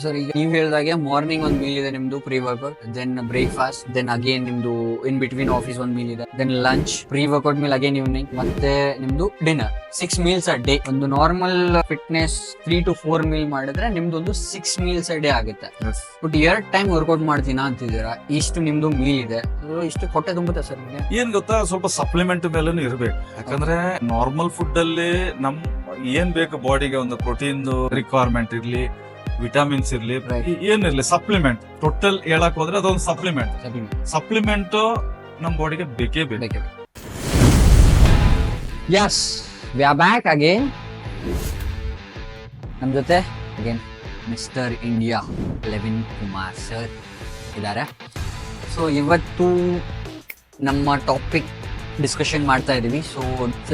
Sir ಈಗ ನೀವು ಹೇಳಿದಾಗೆ ಮಾರ್ನಿಂಗ್ ಒಂದು ಮೀಲ್ ಇದೆ ನಿಮ್ದು pre workout, then breakfast, then again ನಿಮ್ದು ಇನ್ ಬಿಟ್ವೀನ್ ಆಫೀಸ್ ಒಂದು ಮೀಲ್ ಇದೆ, then lunch, pre workout meal again evening, ಮತ್ತೆ ನಿಮ್ದು ಡಿನ್ನರ್. 6 meals a day. ಒಂದು ನಾರ್ಮಲ್ ಫಿಟ್ನೆಸ್ 3 to 4 ಮೀಲ್ ಮಾಡಿದ್ರೆ ನಿಮ್ದು ಒಂದು 6 meals a ಡೇ ಆಗುತ್ತೆ. ಬಟ್ 2 ಟೈಮ್ ವರ್ಕೌಟ್ ಮಾಡ್ತೀನ ಅಂತಿದ್ದೀರಾ, ಇಷ್ಟು ನಿಮ್ದು ಮೀಲ್ ಇದೆ, ಇಷ್ಟು ಹೊಟ್ಟೆ ತುಂಬುತ್ತೆ ಸರ್ ನಿಮಗೆ? ಏನ್ ಗೊತ್ತಾ, ಸ್ವಲ್ಪ ಸಪ್ಲಿಮೆಂಟ್ ಮೇಲೂ ಇರ್ಬೇಕು. ಯಾಕಂದ್ರೆ ನಾರ್ಮಲ್ ಫುಡ್ ಅಲ್ಲಿ ನಮ್ ಏನ್ ಬೇಕು ಬಾಡಿಗೆ, ಒಂದು ಪ್ರೋಟೀನ್ ರಿಕ್ವೈರ್ಮೆಂಟ್ ಇರ್ಲಿ, ವಿಟಮಿನ್ಸ್ ಇರ್ಲಿ, ಏನಿರ್ಲಿ, ಸಪ್ಲಿಮೆಂಟ್ ಟೋಟಲ್ ಹೇಳಕ್ ಹೋದ್ರೆ ಅದೊಂದು ಸಪ್ಲಿಮೆಂಟ್ ನಮ್ ಬಾಡಿಗೆ ಬೇಕೇ ಬೇಕು. Yes, we are back again. ನಮ್ ಜೊತೆ again mister India levin Kumar sir ಇದ್ದಾರೆ. ಸೊ ಇವತ್ತು ನಮ್ಮ ಟಾಪಿಕ್ ಡಿಸ್ಕಷನ್ ಮಾಡ್ತಾ ಇದೀವಿ. ಸೊ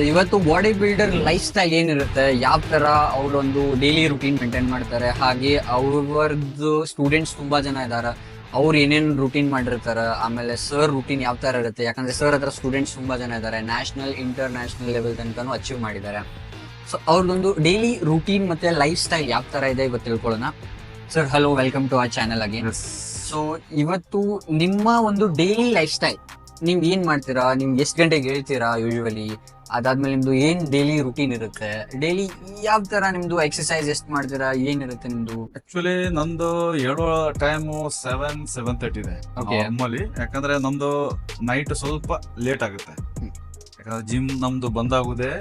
ಇವತ್ತು ಬಾಡಿ ಬಿಲ್ಡರ್ ಲೈಫ್ ಸ್ಟೈಲ್ ಏನಿರುತ್ತೆ, ಯಾವ ತರ ಅವರೊಂದು ಡೈಲಿ ರುಟೀನ್ ಮೇಂಟೈನ್ ಮಾಡ್ತಾರೆ, ಹಾಗೆ ಅವ್ರದ್ದು ಸ್ಟೂಡೆಂಟ್ಸ್ ತುಂಬಾ ಜನ ಇದ್ದಾರೆ, ಅವ್ರು ಏನೇನು ರೂಟೀನ್ ಮಾಡಿರ್ತಾರೆ, ಆಮೇಲೆ ಸರ್ ರೂಟೀನ್ ಯಾವ ತರ ಇರುತ್ತೆ, ಯಾಕಂದ್ರೆ ಸರ್ ಹತ್ರ ಸ್ಟೂಡೆಂಟ್ಸ್ ತುಂಬಾ ಜನ ಇದ್ದಾರೆ, ನ್ಯಾಷನಲ್ ಇಂಟರ್ನ್ಯಾಷನಲ್ ಲೆವೆಲ್ ತನಕನೂ ಅಚೀವ್ ಮಾಡಿದ್ದಾರೆ. ಸೊ ಅವ್ರದ್ದೊಂದು ಡೈಲಿ ರೂಟೀನ್ ಮತ್ತೆ ಲೈಫ್ ಸ್ಟೈಲ್ ಯಾವ ತರ ಇದೆ ಇವತ್ತು ತಿಳ್ಕೊಳ್ಳೋಣ. Sir hello, welcome to our channel again. So ಇವತ್ತು ನಿಮ್ಮ ಒಂದು ಡೈಲಿ ಲೈಫ್ ಸ್ಟೈಲ್, ನೀವ್ ಏನ್ ಮಾಡ್ತೀರಾ, ನಿಮ್ಗೆ ಎಷ್ಟು ಗಂಟೆಗೆ ಹೇಳ್ತೀರಾ ಯೂಶುವಲಿ, ಅದಾದ್ಮೇಲೆ ನಿಮ್ದು ಏನ್ ಡೈಲಿ ರುಟೀನ್ ಇರುತ್ತೆ, ಡೈಲಿ ಯಾವ ತರ ನಿಮ್ದು ಎಕ್ಸರ್ಸೈಸ್ ಎಷ್ಟು ಮಾಡ್ತೀರಾ, ಏನಿರುತ್ತೆ ನಿಮ್ದು? ಆಕ್ಚುಲಿ ನಂದು ಹೇಳೋ ಟೈಮ್ 7:30 ಇದೆ ನಾರ್ಮಲಿ. ಯಾಕಂದ್ರೆ ನಮ್ದು ನೈಟ್ ಸ್ವಲ್ಪ ಲೇಟ್ ಆಗುತ್ತೆ, ಯಾಕಂದ್ರೆ ಜಿಮ್ ನಮ್ದು ಬಂದಾಗುದೇ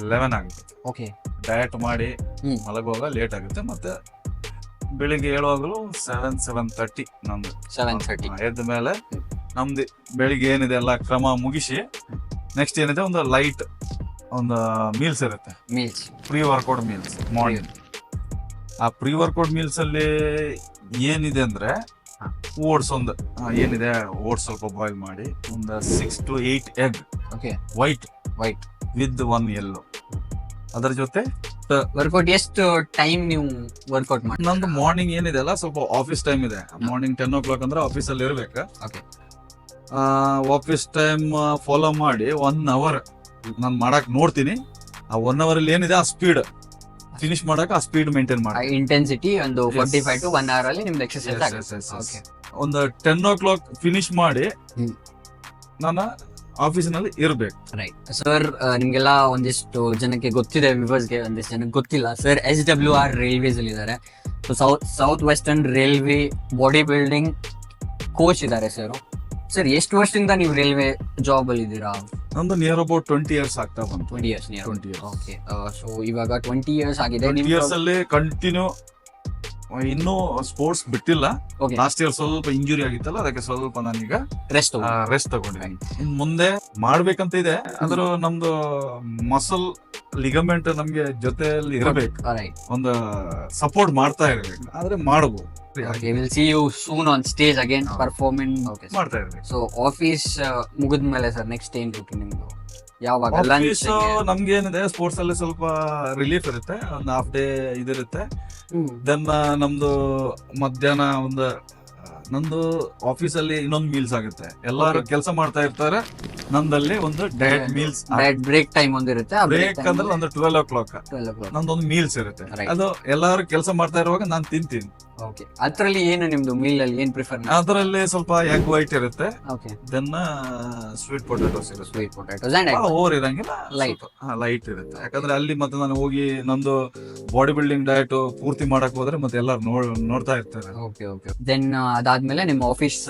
11 ಆಗುತ್ತೆ. ಓಕೆ, ಡಯಟ್ ಮಾಡಿ ಮಲಗುವಾಗ ಲೇಟ್ ಆಗುತ್ತೆ. ಮತ್ತೆ ಬೆಳಿಗ್ಗೆ ಹೇಳುವಾಗಲೂ 7:30 ನಮ್ದು 7:30 ಎದ್ದ ಮೇಲೆ ನಮ್ದು ಬೆಳಿಗ್ಗೆ ಏನಿದೆ ಎಲ್ಲ ಕ್ರಮ ಮುಗಿಸಿ ನೆಕ್ಸ್ಟ್ ಏನಿದೆ ಒಂದು ಲೈಟ್ ಒಂದು ಮೀಲ್ಸ್ ಇರುತ್ತೆ, meals, pre workout meals morning. ಆ ಪ್ರೀ ವರ್ಕೌಟ್ ಮೀಲ್ಸ್ ಅಲ್ಲಿ ಏನಿದೆ ಅಂದ್ರೆ ಓಟ್ಸ್ ಒಂದು ಏನಿದೆ, ಓಟ್ಸ್ ಸ್ವಲ್ಪ ಬಾಯ್ಲ್ ಮಾಡಿ ಒಂದು 6 to 8 egg, okay, white with 1 yellow. ಅದರ ಜೊತೆ ವರ್ಕೌಟ್ ಎಷ್ಟು ಟೈಮ್ ನೀವು ವರ್ಕೌಟ್ ಮಾಡಿ? ನಂದು ಮಾರ್ನಿಂಗ್ ಏನಿದೆ ಅಲ್ಲ, ಸ್ವಲ್ಪ ಆಫೀಸ್ ಟೈಮ್ ಇದೆ. ಮಾರ್ನಿಂಗ್ 10 o'clock ಅಂದ್ರೆ ಆಫೀಸ್ ಅಲ್ಲಿ ಇರ್ಬೇಕು. ಓಕೆ, ಆಫೀಸ್ ಟೈಮ್ ಫಾಲೋ ಮಾಡಿ 1 hour ನಾನು ಮಾಡಕ್ ನೋಡ್ತೀನಿ. ಆ 1 hour ಅಲ್ಲಿ ಏನಿದೆ ಆ ಸ್ಪೀಡ್ ಫಿನಿಶ್ ಮಾಡಕ್, ಆ ಸ್ಪೀಡ್ ಮೇಂಟೈನ್ ಮಾಡಿ ಇಂಟೆನ್ಸಿಟಿ ಒಂದು 45 to 1 hour ಅಲ್ಲಿ ನಿಮ್ದು ಎಕ್ಸರ್ಸೈಸ್ ಆಗುತ್ತೆ. ಒಂದು 10 o'clock ಫಿನಿಶ್ ಮಾಡಿ ನಾನು ಆಫೀಸಿನಲ್ಲಿ ಇರ್ಬೇಕು. ರೈಟ್ ಸರ್, ನಿಮ್ಗೆಲ್ಲ ಒಂದಿಷ್ಟು ಜನಕ್ಕೆ ಗೊತ್ತಿದೆ, ವ್ಯೂವರ್ಸ್ಗೆ ಒಂದಿಷ್ಟು ಜನಕ್ಕೆ ಗೊತ್ತಿಲ್ಲ. ಸರ್ SWR ರೈಲ್ವೇಸ್ ಅಲ್ಲಿ ಇದ್ದಾರೆ. South western railway body building coach ಇದ್ದಾರೆ ಸರ್. ಸರ್ ಎಷ್ಟು ವರ್ಷದಿಂದ ನೀವು ರೈಲ್ವೆ ಜಾಬ್ ಅಲ್ಲಿ ಇದ್ದೀರಾ? ನಂದು ನಿಯರ್ ಅಬೌಟ್ 20 years ಆಗ್ತಾ ಬಂತು. 20 years. 20 years. ಓಕೆ, ಸೊ ಇವಾಗ 20 years ಆಗಿದೆ. 20 years ಅಲ್ಲಿ ಕಂಟಿನ್ಯೂ, ಇನ್ನೂ ಸ್ಪೋರ್ಟ್ಸ್ ಬಿಟ್ಟಿಲ್ಲ. ಲಾಸ್ಟ್ ಇಯರ್ ಸ್ವಲ್ಪ ಇಂಜುರಿ ಆಗಿತ್ತಲ್ಲ, ಅದಕ್ಕೆ ಸ್ವಲ್ಪ ನಾನೀಗ ರೆಸ್ಟ್ ತಗೊಂಡಿದ್ದೀನಿ. ಇನ್ ಮುಂದೆ ಮಾಡ್ಬೇಕಂತ ಇದೆ, ಆದ್ರೂ ನಮ್ದು ಮಸಲ್ ಲಿಗಮೆಂಟ್ ನಮ್ಗೆ ಜೊತೆಯಲ್ಲಿ ಇರಬೇಕು, ಒಂದು ಸಪೋರ್ಟ್ ಮಾಡ್ತಾ ಇರ್ಬೇಕು, ಆದ್ರೆ ಮಾಡಬಹುದು. Will see you soon on stage again performing ಮಾಡ್ತಾ ಇರ್ಬೇಕು. ಸೊ ಆಫೀಸ್ ಮುಗಿದ್ಮೇಲೆ ಸರ್ ನೆಕ್ಸ್ಟ್ ಏನ್ ರೂಟೀನ್ ನಿಮ್ದು? ಯಾವಾಗ ಆಫೀಸ್ ನಮ್ಗೆ ಏನಿದೆ, ಸ್ಪೋರ್ಟ್ಸ್ ಅಲ್ಲಿ ಸ್ವಲ್ಪ ರಿಲೀಫ್ ಇರುತ್ತೆ, ಒಂದು ಹಾಫ್ ಡೇ ಇದಿರುತ್ತೆ. ದೆನ್ ನಮ್ದು ಮಧ್ಯಾಹ್ನ ನಂದು ಆಫೀಸ್ ಅಲ್ಲಿ ಇನ್ನೊಂದು ಮೀಲ್ಸ್ ಆಗುತ್ತೆ. ಎಲ್ಲಾರು ಕೆಲಸ ಮಾಡ್ತಾ ಇರ್ತಾರೆ, ನಂದಲ್ಲಿ ಒಂದು ಡಯಟ್ ಮೀಲ್ಸ್, ಬ್ರೇಕ್ ಟೈಮ್ ಒಂದಿರುತ್ತೆ. ಬ್ರೇಕ್ ಅಂದ್ರೆ ಒಂದು 12 o'clock ನಂದೊಂದು ಮೀಲ್ಸ್ ಇರುತ್ತೆ. ಅದು ಎಲ್ಲಾರು ಕೆಲಸ ಮಾಡ್ತಾ ಇರುವಾಗ ನಾನು ತಿಂತೀನಿ. ಓಕೆ, ಅದ್ರಲ್ಲಿ ಏನು ನಿಮ್ದು ಮೀಲ್ ಅಲ್ಲಿ ಏನ್ ಪ್ರಿಫರ್? ಅದರಲ್ಲಿ ಸ್ವಲ್ಪ ಎಗ್ ವೈಟ್ ಇರುತ್ತೆ, ಓಕೆ, ದೆನ್ ಸ್ವೀಟ್ ಪೊಟ್ಯಾಟೋಸ್ ಇರುತ್ತೆ. ಸ್ವೀಟ್ ಪೊಟ್ಯಾಟೋಸ್ ಅಂಡ್ ಓವರ್ ಇರಂಗಿಲ್ಲ, ಲೈಟ್ ಇರುತ್ತೆ. ಯಾಕಂದ್ರೆ ಅಲ್ಲಿ ಮತ್ತೆ ನಾನು ಹೋಗಿ ನಂದು ಬಾಡಿ ಬಿಲ್ಡಿಂಗ್ ಡಯಟ್ ಪೂರ್ತಿ ಮಾಡಕ್ ಹೋದ್ರೆ ಮತ್ತೆ ಎಲ್ಲಾರು ನೋಡ್ತಾ ಇರ್ತಾರೆ. ಓಕೆ ಓಕೆ, ದೆನ್ ಅದಾದ್ಮೇಲೆ ನಿಮ್ಮ ಆಫೀಸ್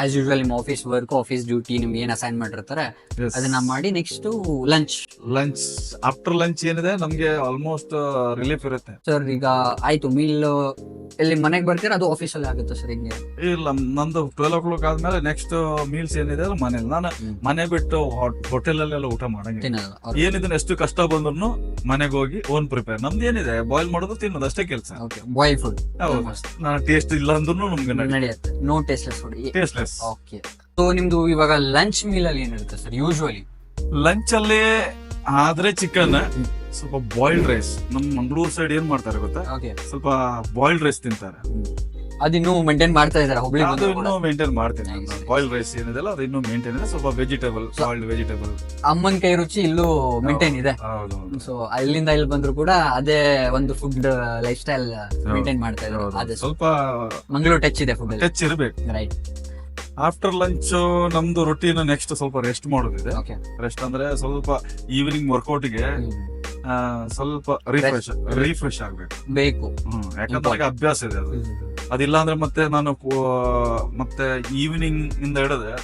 ಆಸ್ ಯೂಶುವಲ್, ನಿಮ್ಮ ಆಫೀಸ್ ವರ್ಕ್, ಆಫೀಸ್ ಡ್ಯೂಟಿ ನಿಮ್ಗೆ ಏನ್ ಅಸೈನ್ ಮಾಡಿರ್ತಾರೆ ಅದನ್ನ ಮಾಡಿ ನೆಕ್ಸ್ಟ್ ಲಂಚ್ ಆಫ್ಟರ್ ಲಂಚ್ ಏನಿದೆ ನಮ್ಗೆ ಆಲ್ಮೋಸ್ಟ್ ರಿಲೀಫ್ ಇರುತ್ತೆ. ಸರ್ ಈಗ ಆಯ್ತು, ಮೀಲ್ ಎಲ್ಲಿ ಮನೆಗೆ ಬರ್ತೀರಾ, ಅದು ಆಫೀಸ್ ಅಲ್ಲಿ ಆಗುತ್ತೆ ಸರ್? ಹಿಂಗೆ ಇಲ್ಲ, ನಂದು 12 o'clock ಆದ್ಮೇಲೆ ನೆಕ್ಸ್ಟ್ ಮೀಲ್ಸ್ ಏನಿದೆ ಅಲ್ಲ ಮನೇಲಿ, ನಾನು ಮನೆ ಬಿಟ್ಟು ಹೋಟೆಲ್ ಅಲ್ಲೆಲ್ಲ ಊಟ ಮಾಡಂಗಿಲ್ಲ. ಏನಿದೆ ಎಷ್ಟು ಕಷ್ಟ ಬಂದ್ರು ಮನೆಗೆ ಹೋಗಿ ಓನ್ ಪ್ರಿಪೇರ್, ನಮ್ದು ಏನಿದೆ ಬಾಯ್ಲ್ ಮಾಡೋದು ತಿನ್ನೋದು ಅಷ್ಟೇ ಕೆಲಸ. ಬಾಯ್ಲ್ ಫುಡ್ ನಾನು ಟೇಸ್ಟ್ ಇಲ್ಲ ಅಂದ್ರೂ ನಮ್ಗೆ ನಡೆಯುತ್ತೆ, no tasteless food, tasteless. Okay, so ನಿಮ್ದು ಇವಾಗ ಲಂಚ್ ಮೀಲ್ ಅಲ್ಲಿ ಏನಿರುತ್ತೆ ಸರ್ ಯೂಶುವಲಿ? ಲಂಚ್ ಅಲ್ಲಿ ಆದ್ರೆ ಚಿಕನ್, ಸ್ವಲ್ಪ ಬಾಯ್ಲ್ಡ್ ರೈಸ್. ನಮ್ ಮಂಗಳೂರು ಸೈಡ್ ಏನ್ ಮಾಡ್ತಾರೆ ಗೊತ್ತಾ, ಸ್ವಲ್ಪ ಬಾಯ್ಲ್ಡ್ ರೈಸ್ ತಿಂತಾರೆ. ಅದಿನ್ನೂ ಮೇಂಟೈನ್ ಮಾಡ್ತಾ ಇದಾರೆ ಹುಬ್ಳಿ ಅದು ಇನ್ನೂ ಮೇಂಟೈನ್ ಮಾಡ್ತೀನಿ. ಬಾಯ್ಲ್ ರೈಸ್ ಏನಿದೆಲ್ಲ ಅದು ಇನ್ನೂ ಮೇಂಟೈನ್ ಇದೆ. ಸ್ವಲ್ಪ ವೆಜಿಟೇಬಲ್, ಬಾಯ್ಲ್ಡ್ ವೆಜಿಟೇಬಲ್, ಅಮ್ಮನ್ ಕೈ ರುಚಿ ಇಲ್ಲೂ ಮೇಂಟೈನ್ ಇದೆ. ಹೌದು. ಸೊ ಅಲ್ಲಿಂದ ಇಲ್ಲಿ ಬಂದ್ರು ಕೂಡ ಅದೇ ಒಂದು ಫುಡ್ ಲೈಫ್ ಸ್ಟೈಲ್ ಮೇಂಟೈನ್ ಮಾಡ್ತಾ ಇದ್ದಾರೆ. ಅದೇ ಸ್ವಲ್ಪ ಮಂಗಳೂರು ಟಚ್ ಇದೆ ಫುಡ್ ಟಚ್ ಇರಬೇಕು. ರೈಟ್. ಆಫ್ಟರ್ ಲಂಚ್ ನಮ್ದು ರೊಟೀನ್ ನೆಕ್ಸ್ಟ್ ಸ್ವಲ್ಪ ರೆಸ್ಟ್ ಮಾಡೋದಿದೆ. ಓಕೆ. ರೆಸ್ಟ್ ಅಂದ್ರೆ ಸ್ವಲ್ಪ ಈವ್ನಿಂಗ್ ವರ್ಕೌಟ್ಗೆ ಸ್ವಲ್ಪ ರಿಫ್ರೆಶ್ ಆಗ್ಬೇಕು ಬೇಕು. ಯಾಕಂದ್ರೆ ನನಗೆ ಅಭ್ಯಾಸ ಇದೆ ಅದು. ಅದಿಲ್ಲ ಅಂದ್ರೆ ಮತ್ತೆ ನಾನು ಮತ್ತೆ ಈವ್ನಿಂಗ್ ಇಂದ ಹಿಡಿದ್ರೆ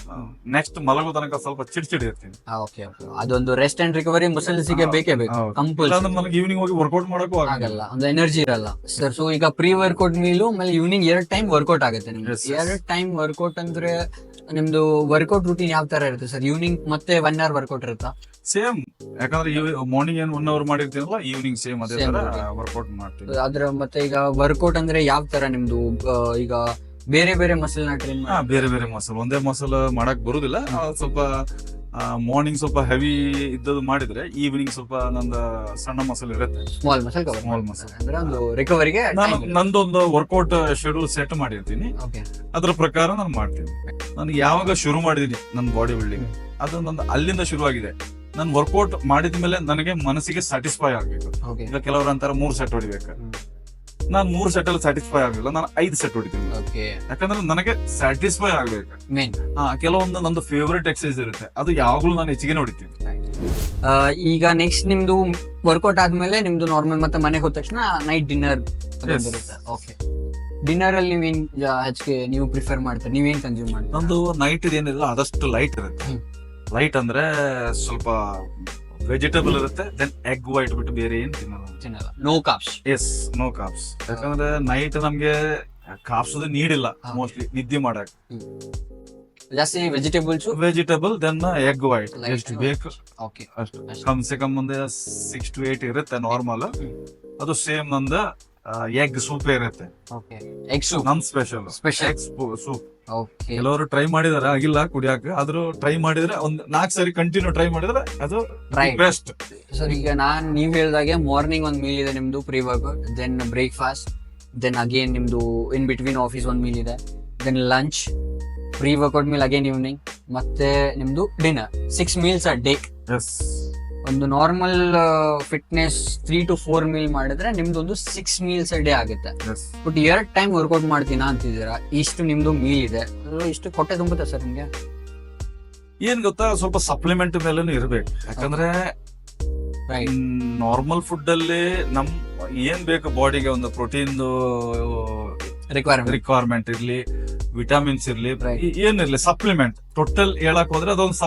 ನೆಕ್ಸ್ಟ್ ಮಲಗೋ ತನಕ ಸ್ವಲ್ಪ ಚಿಡ್ಚಿಡಿ ಇರ್ತೀನಿ. ಓಕೆ. ಅದೊಂದು ರೆಸ್ಟ್ ಅಂಡ್ ರಿಕವರಿ ಮಸಲ್ಸ್ಗೆ ಬೇಕೇ ಬೇಕು. ಇಲ್ಲಾಂದ್ರೆ ನನಗೆ ಈವ್ನಿಂಗ್ ಹೋಗಿ ವರ್ಕೌಟ್ ಮಾಡಕ್ಕೂ ಆಗಲ್ಲ, ಒಂದು ಎನರ್ಜಿ ಇರಲ್ಲ ಸರ್. ಸೊ ಈಗ ಪ್ರೀ ವರ್ಕೌಟ್ ಮೀಲು ಆಮೇಲೆ ಈವ್ನಿಂಗ್ 2 ಟೈಮ್ ವರ್ಕೌಟ್ ಆಗುತ್ತೆ ನಿಮ್ಗೆ. 2 ಟೈಮ್ ವರ್ಕೌಟ್ ಅಂದ್ರೆ ನಿಮ್ದು ವರ್ಕೌಟ್ ರೂಟೀನ್ ಯಾವ ತರ ಇರುತ್ತೆ ಸರ್? ಈವ್ನಿಂಗ್ ಮತ್ತೆ 1 hour ವರ್ಕೌಟ್ ಇರುತ್ತಾ? ಸೇಮ್. ಯಾಕಂದ್ರೆ ಮಾರ್ನಿಂಗ್ ಏನ್ 1 hour ಮಾಡಿರ್ತೀನಲ್ಲ, ಈವ್ನಿಂಗ್ ಸೇಮ್ ಅದೇ ತರ ವರ್ಕೌಟ್ ಮಾಡ್ತೀವಿ. ಅದ್ರ ಮತ್ತೆ ಈಗ ವರ್ಕೌಟ್ ಅಂದ್ರೆ ಯಾವ ತರ ನಿಮ್ದು ಈಗ ಬೇರೆ ಬೇರೆ ಮಸಲ್ ನ ಟ್ರೈನ್ ಬೇರೆ ಬೇರೆ ಮಸಲ್, ಒಂದೇ ಮಸಲ್ ಮಾಡಕ್ ಬರುದಿಲ್ಲ. ಸ್ವಲ್ಪ ಮಾರ್ನಿಂಗ್ ಸ್ವಲ್ಪ ಹೆವಿ ಇದ್ದದ್ದು ಮಾಡಿದ್ರೆ ಈವ್ನಿಂಗ್ ಸ್ವಲ್ಪ ನಂದು ಸಣ್ಣ ಮಸಲ್ ಇರುತ್ತೆ, ಸ್ಮಾಲ್ ಮಸಲ್. ಅಂದ್ರೆ ಒಂದು ರಿಕವರಿಗೆ ನಂದೊಂದು ವರ್ಕೌಟ್ ಶೆಡ್ಯೂಲ್ ಸೆಟ್ ಮಾಡಿರ್ತೀನಿ. ಅದ್ರ ಪ್ರಕಾರ ನಾನು ಮಾಡ್ತೀನಿ. ನಾನು ಯಾವಾಗ ಶುರು ಮಾಡಿದೀನಿ ನನ್ನ ಬಾಡಿ ಬಿಲ್ಡಿಂಗ್, ಅದು ನಂದು ಅಲ್ಲಿಂದ ಶುರು ಆಗಿದೆ. ನಾನು ವರ್ಕೌಟ್ ಮಾಡಿದ ಮೇಲೆ ನನಗೆ ಮನಸ್ಸಿಗೆ ಸ್ಯಾಟಿಸ್ಫೈ ಆಗ್ಬೇಕು. ಈಗ ಕೆಲವರು ಅಂತಾರೆ 3 ಸೆಟ್ ಹೊಡಿಬೇಕು. ನಾನು 3 ಸೆಟ್ ಅಲ್ಲಿ ಸ್ಯಾಟಿಸ್ಫೈ ಆಗಿಲ್ಲ, ನಾನು 5 ಸೆಟ್ ಹೊಡಿತೀನಿ. ಯಾಕಂದ್ರೆ ನನಗೆ ಸ್ಯಾಟಿಸ್ಫೈ ಆಗ್ಬೇಕು. ಕೆಲವೊಂದು ನಂದು ಫೇವರೇಟ್ ಎಕ್ಸರ್ಸೈಸ್ ಇರುತ್ತೆ, ಅದು ಯಾವಾಗ್ಲೂ ನಾನು ಹೆಚ್ಚಿಗೆ ಹೊಡಿತೀನಿ. ಈಗ ನೆಕ್ಸ್ಟ್ ನಿಮ್ದು ವರ್ಕೌಟ್ ಆದ್ಮೇಲೆ ನಿಮ್ದು ನಾರ್ಮಲ್ ಮತ್ತೆ ಮನೆಗೆ ಹೋದ ತಕ್ಷಣ ನೈಟ್ ಡಿನ್ನರ್ ಬರುತ್ತೆ. ಓಕೆ. ಡಿನ್ನರ್ ಅಲ್ಲಿ ನೀವೇನ್ ಹೆಚ್ಚಿಗೆ ನೀವು ಪ್ರಿಫರ್ ಮಾಡ್ತೀರಿ? ನೀವೇನ್ ಕನ್ಸ್ಯೂಮ್ ಮಾಡ್ತೀರಿ? ನಂದು ನೈಟ್ ಏನಿಲ್ಲ ಆದಷ್ಟು ಲೈಟ್ ಇರುತ್ತೆ. ಲೈಟ್ ಅಂದ್ರೆ ಸ್ವಲ್ಪ ವೆಜಿಟೇಬಲ್ ಇರುತ್ತೆ, ದೆನ್ ಎಗ್ ವೈಟ್ ಬಿಟ್ಟು ಬೇರೆ ಏನ್ ತಿನ್ನಲ್ಲ. No carbs. Yes, no carbs. ಯಾಕಂದ್ರೆ ನೈಟ್ ನಮ್ಗೆ ಕಾಪ್ಸ್ ನೀಡಿಲ್ಲ ಮೋಸ್ಟ್ಲಿ ನಿದ್ದೆ ಮಾಡಕ್. ಜಾಸ್ತಿ ವೆಜಿಟೇಬಲ್ ದೆನ್ ಎಗ್ ವೈಟ್ ಎಷ್ಟು ಬೇಕು ಅಷ್ಟು. ಕಮ್ ಸೆ ಕಮ್ ಒಂದು 6 to 8 ಇರುತ್ತೆ ನಾರ್ಮಲ್. ಅದು ಸೇಮ್ ನಂದು ಎಗ್ ಸೂಪ್ ಇರುತ್ತೆ. ಎಗ್ ಸೂಪ್ ನಮ್ ಸ್ಪೆಷಲ್ ಸೂಪ್. ಕೆಲವರು ಟ್ರೈ ಮಾಡಿದಾರೆ, ಆಗಿಲ್ಲ ಕುಡಿಯಾಕ. ಆದ್ರೂ ಟ್ರೈ ಮಾಡಿದ್ರೆ ಒಂದ್ 4 ಸರಿ ಕಂಟಿನ್ಯೂ ಟ್ರೈ ಮಾಡಿದ್ರೆ ಅದು ಬೆಸ್ಟ್. ಸರ್ ಈಗ ನೀವ್ ಹೇಳ್ದಾಗೆ ಮಾರ್ನಿಂಗ್ ಒಂದ್ ಮೀಲ್ ಇದೆ ನಿಮ್ದು pre workout, then breakfast, then again ನಿಮ್ದು ಇನ್ ಬಿಟ್ವೀನ್ ಆಫೀಸ್ ಒಂದ್ ಮೀಲ್ ಇದೆ, then lunch, pre workout meal again evening, ಮತ್ತೆ ನಿಮ್ದು ಡಿನ್ನರ್. 6 meals a day. ಒಂದು ನಾರ್ಮಲ್ ಫಿಟ್ನೆಸ್ 3 to 4 meal ಮಾಡಿದ್ರೆ ನಿಮ್ದು ಒಂದು 6 meals a day ಆಗುತ್ತೆ. ಬಟ್ 2 ಟೈಮ್ ವರ್ಕೌಟ್ ಮಾಡ್ತೀನಾ ಅಂತಿದ್ದೀರಾ, ಇಷ್ಟು ನಿಮ್ದು ಮೀಲ್ ಇದೆ, ಇಷ್ಟು ಹೊಟ್ಟೆ ತುಂಬುತ್ತೆ ಸರ್ ನಿಮ್ಗೆ? ಏನ್ ಗೊತ್ತಾ, ಸ್ವಲ್ಪ ಸಪ್ಲಿಮೆಂಟ್ ಮೇಲೂ ಇರ್ಬೇಕು. ಯಾಕಂದ್ರೆ ನಾರ್ಮಲ್ ಫುಡ್ ಅಲ್ಲಿ ನಮ್ ಏನ್ ಬೇಕು ಬಾಡಿಗೆ, ಒಂದು ಪ್ರೋಟೀನ್ ರಿಕ್ವೈರ್ಮೆಂಟ್ ಇರ್ಲಿ, ವಿಟಮಿನ್ಸ್ ಇರ್ಲಿ, ಏನಿರ್ಲಿ, ಸಪ್ಲಿಮೆಂಟ್ ಟೋಟಲ್ ಹೇಳಕ್ ಹೋದ್ರೆ ಅದೊಂದು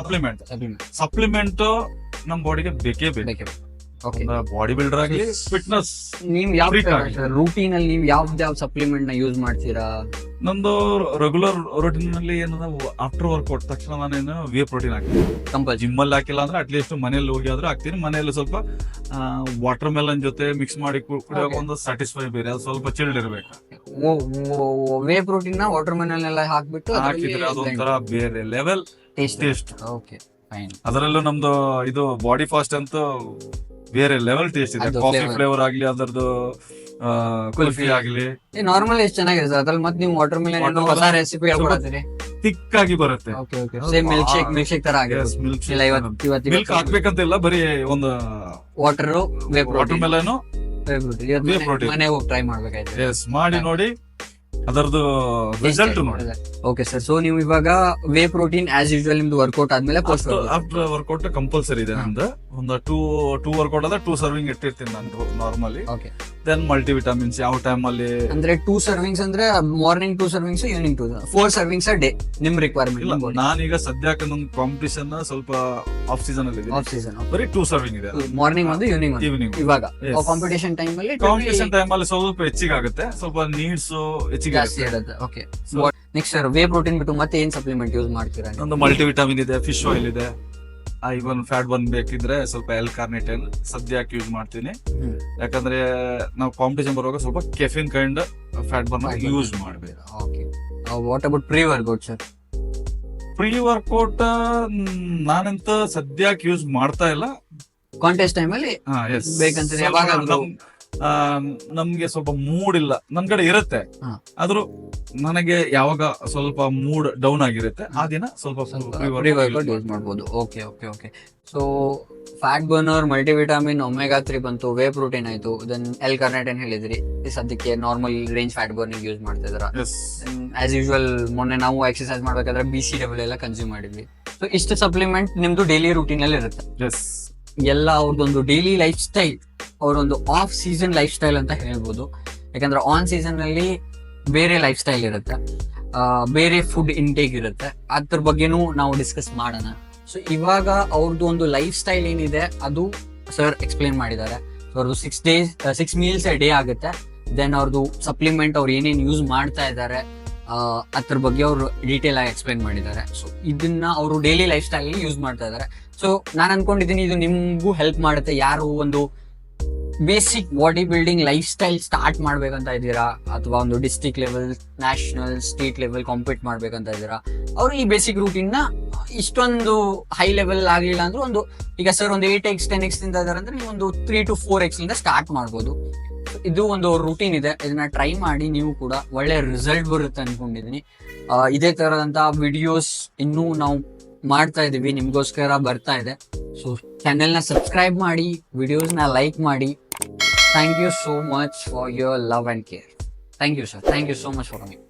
ಸಪ್ಲಿಮೆಂಟ್ ನಮ್ ಬಾಡಿಗೆ ಬೇಕೇ ಬೇಕು. ಬಾಡಿ ಬಿಲ್ಡರ್ ಆಗಿ ಫಿಟ್ನೆಸ್. ನೀವ್ ಯಾವ ರೂಟೀನ್ ಅಲ್ಲಿ ನೀವು ಯಾವ ಸಪ್ಲಿಮೆಂಟ್ ನ ಯೂಸ್ ಮಾಡ್ತೀರಾ? ನಂದು ರೆಗ್ಯುಲರ್ ರೂಟೀನ್ ನಲ್ಲಿ ಏನಂದ್ರೆ ಆಫ್ಟರ್ ವರ್ಕೌಟ್ ತಕ್ಷಣ ನಾನೇನು ವೇ ಪ್ರೋಟೀನ್ ಹಾಕ್ತೀನಿ. ಜಿಮ್ ಅಲ್ಲಿ ಹಾಕಿಲ್ಲ ಅಂದ್ರೆ ಅಟ್ಲೀಸ್ಟ್ ಮನೇಲಿ ಹೋಗಿ ಆದ್ರೂ ಹಾಕ್ತೀನಿ. ಮನೆಯಲ್ಲಿ ಸ್ವಲ್ಪ ವಾಟರ್ ಮೆಲನ್ ಜೊತೆ ಮಿಕ್ಸ್ ಮಾಡಿ ಕುಡಿಯೋಕೆ ಒಂದು ಸ್ಯಾಟಿಸ್ಫೈ ಬೇರೆ, ಅದು ಸ್ವಲ್ಪ ಚಿಲ್ಡ್ ಇರ್ಬೇಕು. ವೇ ಪ್ರೋಟೀನ್ ನ ವಾಟರ್ ಮೆಲನ್ ಎಲ್ಲ ಹಾಕ್ಬಿಟ್ಟು ಹಾಕಿದ್ರೆ ಅದೊಂಥರ ಬೇರೆ ಲೆವೆಲ್ ಟೇಸ್ಟ್. Okay, fine. ಅದರಲ್ಲೂ ನಮ್ದು ಇದು ಬಾಡಿ ಫಾಸ್ಟ್ ಅಂತ ಬೇರೆ ಲೆವೆಲ್ ಟೇಸ್ಟ್ ಇದೆ. ಕಾಫಿ ಫ್ಲೇವರ್ ಆಗ್ಲಿ, ಅದರದ್ದು ಕುಲ್ಫಿ ಆಗ್ಲಿ, ನಾರ್ಮಲ್ ಎಷ್ಟು ಚೆನ್ನಾಗಿದೆ ಸರ್. ಅದ್ರಲ್ಲಿ ಮತ್ತೆ ನೀವು ವಾಟರ್ ಮೆಲನ್ ಹೊಸ ರೆಸಿಪಿ ಹೇಳ್ಕೊಡ್ತೀರಿ, ಥಿಕ್ ಆಗಿ ಬರುತ್ತೆ. ಸೇಮ್ ಮಿಲ್ಕ್ ಶೇಕ್ ತರ ಆಗಿದೆ. ಮಿಲ್ಕ್ ಹಾಕ್ಬೇಕಂತಿಲ್ಲ, ಬರೀ ಒಂದು ವಾಟರ್ ಮೆಲನ್ ಮನೆಗೆ ಹೋಗಿ ಟ್ರೈ ಮಾಡ್ಬೇಕಾಯ್ತು. ಮಾಡಿ ನೋಡಿ ಅದರದ್ದು ರಿಸಲ್ಟ್ ನೋಡಿ. ಓಕೆ ಸರ್, ಸೊ ನೀವು ಇವಾಗ ವೇ ಪ್ರೋಟೀನ್ ಆಸ್ ಯೂಶುವಲ್ ನಿಮ್ದು ವರ್ಕೌಟ್ ಆದ್ಮೇಲೆ ಆಫ್ಟರ್ ವರ್ಕೌಟ್ ಕಂಪಲ್ಸರಿ ಇದೆ ನಮ್ದು. ಒಂದು 2 ವರ್ಕೌಟ್ ಆದ್ರೆ 2 ಸರ್ವಿಂಗ್ ಇಟ್ಟಿರ್ತೀನಿ ನಾನು ನಾರ್ಮಲಿ. ದೆನ್ ಮಲ್ಟಿ ವಿಟಮಿನ್ಸ್ ಯಾವ ಟೈಮ್ ಅಲ್ಲಿ ಅಂದ್ರೆ 2 ಸರ್ವಿಂಗ್ಸ್ ಅಂದ್ರೆ morning 2 servings, evening 2, 4 servings a day ನಿಮ್ ರಿಕ್ವೈರ್ಮೆಂಟ್. ನಾನೀಗ ಸದ್ಯಕ್ಕೆ ನನ್ನ ಕಾಂಪಿಟಿಷನ್ ಸ್ವಲ್ಪ ಆಫ್ ಸೀಸನ್ ಅಲ್ಲಿ ಬರೀ 2 ಸರ್ವಿಂಗ್ ಇದೆ, ಮಾರ್ನಿಂಗ್ ಒಂದು ಈವ್ನಿಂಗ್. ಇವಾಗ ಕಾಂಪಿಟಿಷನ್ ಟೈಮ್ ಅಲ್ಲಿ ಸ್ವಲ್ಪ ಹೆಚ್ಚಿಗೆ ಆಗುತ್ತೆ, ಸ್ವಲ್ಪ ನೀಡ್ಸ್ ಹೆಚ್ಚಿಗೆ ಜಾಸ್ತಿ ಇರುತ್ತೆ. Okay, next sir whey protein ಬಿಟ್ಟು ಮತ್ತೆ ಏನ್ ಸಪ್ಲಿಮೆಂಟ್ ಯೂಸ್ ಮಾಡ್ತೀರಾ? ಒಂದು ಮಲ್ಟಿ ವಿಟಮಿನ್ ಇದೆ, ಫಿಶ್ ಆಯಿಲ್ ಇದೆ, ಇವನ್ ಫ್ಯಾಟ್ ಬರ್ನ್ ಬೇಕಿದ್ರೆ ಸ್ವಲ್ಪ L-ಕಾರ್ನಿಟಿನ್ ಸದ್ಯಕ್ಕೆ ಯೂಸ್ ಮಾಡ್ತೀನಿ. ಯಾಕಂದ್ರೆ ನಾವು ಕಾಂಪಿಟೇಷನ್ ಬರುವಾಗ ಸ್ವಲ್ಪ caffeine kind fat burn use ಮಾಡ್ಬೇಕು. Okay, what about pre workout sir? Pre workout ನಾನಂತ ಸದ್ಯಕ್ಕೆ ಯೂಸ್ ಮಾಡ್ತಾ ಇಲ್ಲ. ಕಾಂಟೆಸ್ಟ್ ಟೈಮ್ ಅಲ್ಲಿ ಬೇಕಂತ ಯಾವಾಗ ನಮ್ಗೆ ಸ್ವಲ್ಪ ಮೂಡ್ ಇಲ್ಲ, ನನ್ ಕಡೆ ಇರುತ್ತೆ, ಆದ್ರೂ ನನಗೆ ಯಾವಾಗ ಸ್ವಲ್ಪ ಮೂಡ್ ಡೌನ್ ಆಗಿರುತ್ತೆ ಆ ದಿನ ಸ್ವಲ್ಪ ಪ್ರಿ-ವರ್ಕೌಟ್ ಯೂಸ್ ಮಾಡ್ಬೋದು. Okay okay okay. So fat burner, multivitamin, omega 3 ಬಂತು, ವೇ ಪ್ರೋಟೀನ್ ಆಯ್ತು, ದೆನ್ ಎಲ್ ಕಾರ್ನೆಟನ್ ಹೇಳಿದ್ರಿ. ಈ ಸದ್ಯಕ್ಕೆ normal range fat burning use ಮಾಡ್ತಾ ಇದಾರ. ಆಸ್ ಯೂಶುವಲ್ ಮೊನ್ನೆ ನಾವು ಎಕ್ಸರ್ಸೈಸ್ ಮಾಡ್ಬೇಕಾದ್ರೆ BCAA ಎಲ್ಲ ಕನ್ಸ್ಯೂಮ್ ಮಾಡಿದ್ವಿ. ಸೊ ಇಷ್ಟು ಸಪ್ಲಿಮೆಂಟ್ ನಿಮ್ದು ಡೈಲಿ ರೂಟೀನ್ ಅಲ್ಲಿ ಇರುತ್ತೆ. ಎಲ್ಲ ಅವ್ರದ್ದೊಂದು ಡೈಲಿ ಲೈಫ್ ಸ್ಟೈಲ್, ಅವರೊಂದು ಆಫ್ ಸೀಸನ್ ಲೈಫ್ ಸ್ಟೈಲ್ ಅಂತ ಹೇಳ್ಬೋದು. ಯಾಕಂದ್ರೆ ಆನ್ ಸೀಸನ್ ಅಲ್ಲಿ ಬೇರೆ ಲೈಫ್ ಸ್ಟೈಲ್ ಇರುತ್ತೆ, ಬೇರೆ ಫುಡ್ ಇಂಟೇಕ್ ಇರುತ್ತೆ. ಅದ್ರ ಬಗ್ಗೆನೂ ನಾವು ಡಿಸ್ಕಸ್ ಮಾಡೋಣ. ಸೊ ಇವಾಗ ಅವ್ರದ್ದು ಒಂದು ಲೈಫ್ ಸ್ಟೈಲ್ ಏನಿದೆ ಅದು ಸರ್ ಎಕ್ಸ್ಪ್ಲೇನ್ ಮಾಡಿದ್ದಾರೆ. ಅವ್ರದ್ದು 6 ಮೀಲ್ಸ್ ಡೇ ಆಗುತ್ತೆ. ದೆನ್ ಅವ್ರದ್ದು ಸಪ್ಲಿಮೆಂಟ್ ಅವ್ರು ಏನೇನು ಯೂಸ್ ಮಾಡ್ತಾ ಇದ್ದಾರೆ ಅದ್ರ ಬಗ್ಗೆ ಅವರು ಡೀಟೇಲ್ ಆಗಿ ಎಕ್ಸ್ಪ್ಲೇನ್ ಮಾಡಿದ್ದಾರೆ. ಸೊ ಇದನ್ನ ಅವರು ಡೈಲಿ ಲೈಫ್ ಸ್ಟೈಲ್ ಯೂಸ್ ಮಾಡ್ತಾ ಇದ್ದಾರೆ. ಸೊ ನಾನು ಅನ್ಕೊಂಡಿದ್ದೀನಿ ಇದು ನಿಮ್ಗೂ ಹೆಲ್ಪ್ ಮಾಡುತ್ತೆ. ಯಾರು ಒಂದು basic body building life style start ಮಾಡ್ಬೇಕಂತ ಇದ್ದೀರಾ, ಅಥವಾ ಒಂದು district level, national, state level compete ಮಾಡ್ಬೇಕಂತ ಇದ್ದೀರಾ, ಅವರು ಈ ಬೇಸಿಕ್ ರೂಟೀನ್ ನ ಇಷ್ಟೊಂದು ಹೈ ಲೆವೆಲ್ ಆಗಿಲ್ಲ ಅಂದ್ರೆ ಒಂದು, ಈಗ ಸರ್ ಒಂದು 8x 10x ತಿಂತ ಇದಾರೆ ಅಂದ್ರೆ ನೀವು ಒಂದು 3 to 4x ಇಂದ ಸ್ಟಾರ್ಟ್ ಮಾಡ್ಬೋದು. ಇದು ಒಂದು ರೂಟೀನ್ ಇದೆ, ಇದನ್ನ ಟ್ರೈ ಮಾಡಿ ನೀವು ಕೂಡ ಒಳ್ಳೆ ರಿಸಲ್ಟ್ ಬರುತ್ತೆ ಅನ್ಕೊಂಡಿದೀನಿ. ಇದೇ ತರದಂತ ವಿಡಿಯೋಸ್ ಇನ್ನೂ ನಾವು ಮಾಡ್ತಾ ಇದೀವಿ, ನಿಮ್ಗೋಸ್ಕರ ಬರ್ತಾ ಇದೆ. ಸೊ ಚಾನೆಲ್ ನ ಸಬ್ಸ್ಕ್ರೈಬ್ ಮಾಡಿ, ವಿಡಿಯೋಸ್ ನ ಲೈಕ್ ಮಾಡಿ. Thank you so much for your love and care. Thank you, sir. Thank you so much for coming.